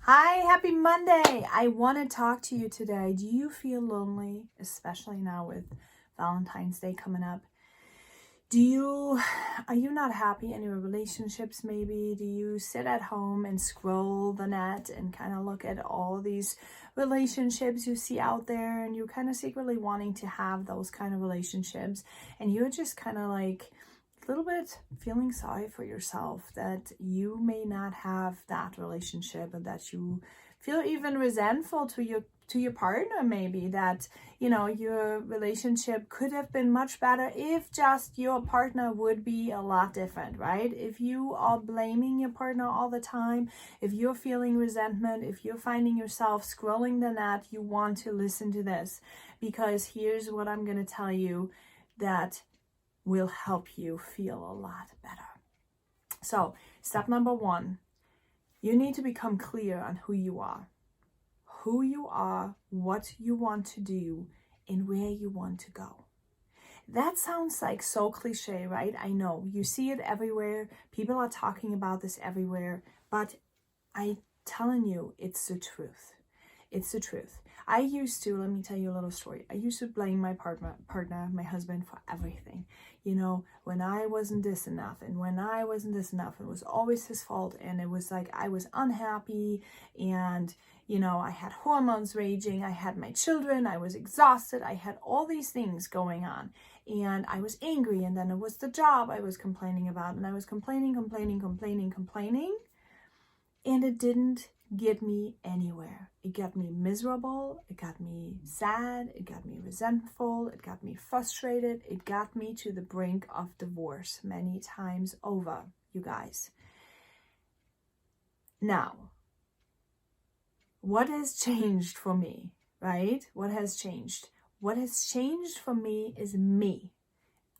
Hi, happy Monday. I want to talk to you today. Do you feel lonely, especially now with Valentine's Day coming up? Are you not happy in your relationships maybe? Do you sit at home and scroll the net and kind of look at all these relationships you see out there, and you're kind of secretly wanting to have those kind of relationships, and you're just kind of like a little bit feeling sorry for yourself that you may not have that relationship, and that you feel even resentful to your partner, maybe that your relationship could have been much better if just your partner would be a lot different, right? If you are blaming your partner all the time, if you're feeling resentment, if you're finding yourself scrolling the net, you want to listen to this, because here's what I'm going to tell you that will help you feel a lot better. So, step number 1, you need to become clear on who you are. Who you are, what you want to do, and where you want to go. That sounds like so cliche, right? I know. You see it everywhere. People are talking about this everywhere. But I'm telling you, it's the truth. It's the truth. Let me tell you a little story. I used to blame my partner, my husband, for everything. When I wasn't this enough, and when I wasn't this enough, it was always his fault. And it was like I was unhappy, and I had hormones raging, I had my children, I was exhausted, I had all these things going on, and I was angry. And then it was the job I was complaining about, and I was complaining, and it didn't get me anywhere. It got me miserable, it got me sad, it got me resentful, it got me frustrated, it got me to the brink of divorce many times over, you guys. Now, what has changed for me, right? What has changed? What has changed for me is me.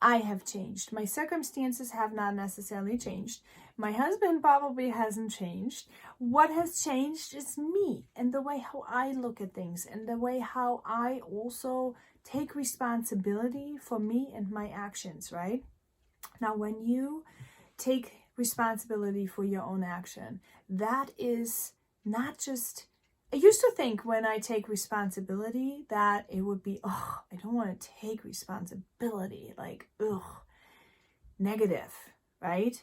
I have changed. My circumstances have not necessarily changed. My husband probably hasn't changed. What has changed is me, and the way how I look at things, and the way how I also take responsibility for me and my actions, right? Now, when you take responsibility for your own action, that is not just... I used to think when I take responsibility that it would be, I don't want to take responsibility, like, negative, right?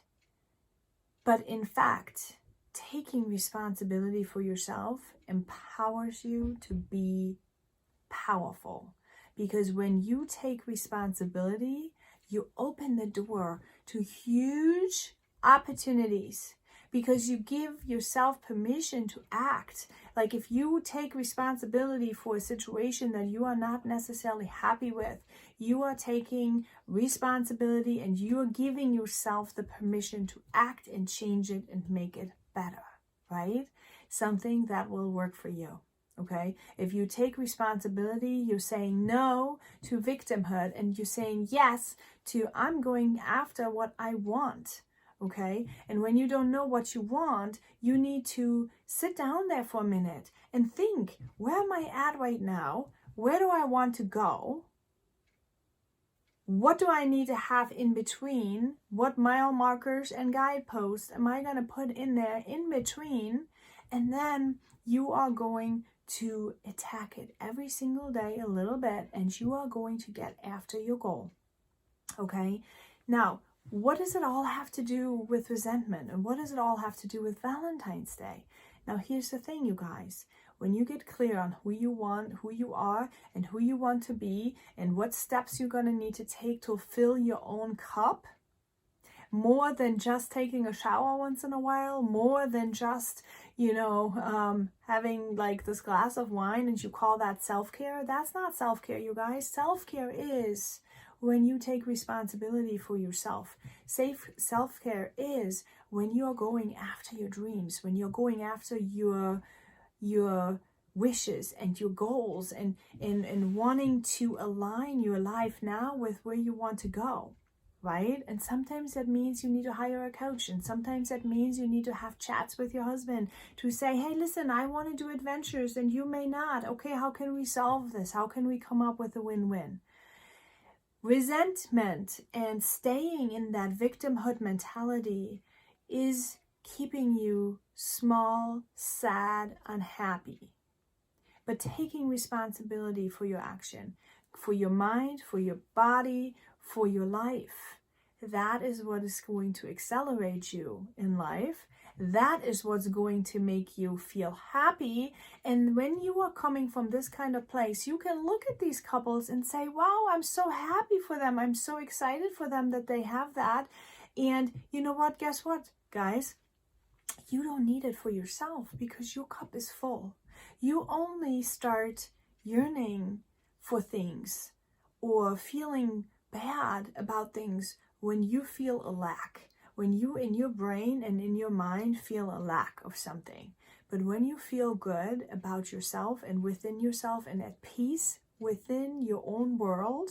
But in fact, taking responsibility for yourself empowers you to be powerful. Because when you take responsibility, you open the door to huge opportunities, because you give yourself permission to act. Like if you take responsibility for a situation that you are not necessarily happy with, you are taking responsibility and you are giving yourself the permission to act and change it and make it better, right? Something that will work for you. Okay, if you take responsibility, you're saying no to victimhood, and you're saying yes to I'm going after what I want. Okay, and when you don't know what you want, you need to sit down there for a minute and think, where am I at right now? Where do I want to go? What do I need to have in between? What mile markers and guideposts am I going to put in there in between? And then you are going to attack it every single day a little bit, and you are going to get after your goal. Okay, now, what does it all have to do with resentment? And what does it all have to do with Valentine's Day? Now, here's the thing, you guys. When you get clear on who you want, who you are, and who you want to be, and what steps you're going to need to take to fill your own cup, more than just taking a shower once in a while, more than just, having like this glass of wine and you call that self-care. That's not self-care, you guys. Self-care is when you take responsibility for yourself. Self-care is when you're going after your dreams, when you're going after your wishes and your goals, and wanting to align your life now with where you want to go, right? And sometimes that means you need to hire a coach, and sometimes that means you need to have chats with your husband to say, hey, listen, I want to do adventures and you may not. Okay, how can we solve this? How can we come up with a win-win? Resentment and staying in that victimhood mentality is keeping you small, sad, unhappy. But taking responsibility for your action, for your mind, for your body, for your life. That is what is going to accelerate you in life. That is what's going to make you feel happy. And when you are coming from this kind of place, you can look at these couples and say, wow, I'm so happy for them. I'm so excited for them that they have that. And you know what? Guess what, guys? You don't need it for yourself because your cup is full. You only start yearning for things or feeling bad about things when you feel a lack, when you in your brain and in your mind feel a lack of something. But when you feel good about yourself and within yourself and at peace within your own world,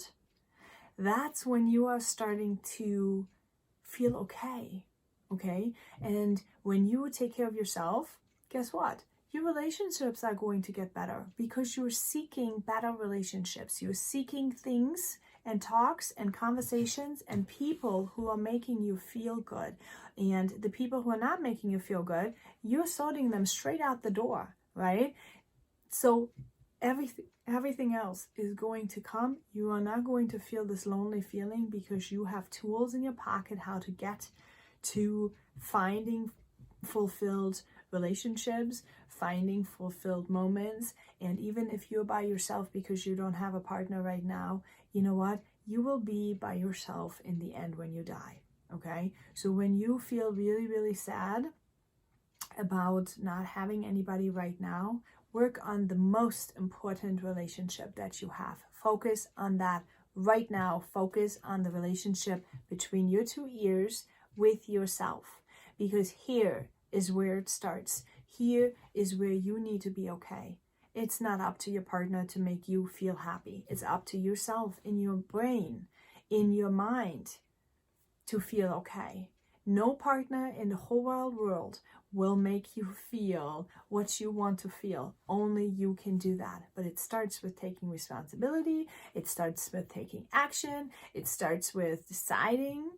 that's when you are starting to feel okay. Okay? And when you take care of yourself, guess what? Your relationships are going to get better because you're seeking better relationships. You're seeking things and talks and conversations and people who are making you feel good. And the people who are not making you feel good, you're sorting them straight out the door, right? So everything else is going to come. You are not going to feel this lonely feeling because you have tools in your pocket how to get to finding fulfilled relationships, finding fulfilled moments. And even if you're by yourself because you don't have a partner right now, you know what? You will be by yourself in the end when you die. Okay? So when you feel really, really sad about not having anybody right now, work on the most important relationship that you have. Focus on that right now. Focus on the relationship between your two ears with yourself, because here is where it starts. Here is where you need to be okay. It's not up to your partner to make you feel happy. It's up to yourself in your brain, in your mind to feel okay. No partner in the whole wide world will make you feel what you want to feel. Only you can do that. But it starts with taking responsibility. It starts with taking action. It starts with deciding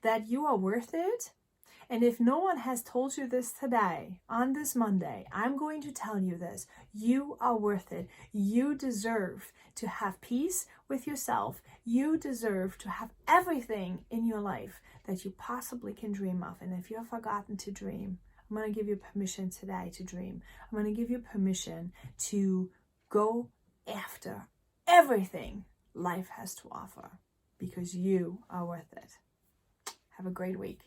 that you are worth it. And if no one has told you this today, on this Monday, I'm going to tell you this. You are worth it. You deserve to have peace with yourself. You deserve to have everything in your life that you possibly can dream of. And if you have forgotten to dream, I'm going to give you permission today to dream. I'm going to give you permission to go after everything life has to offer because you are worth it. Have a great week.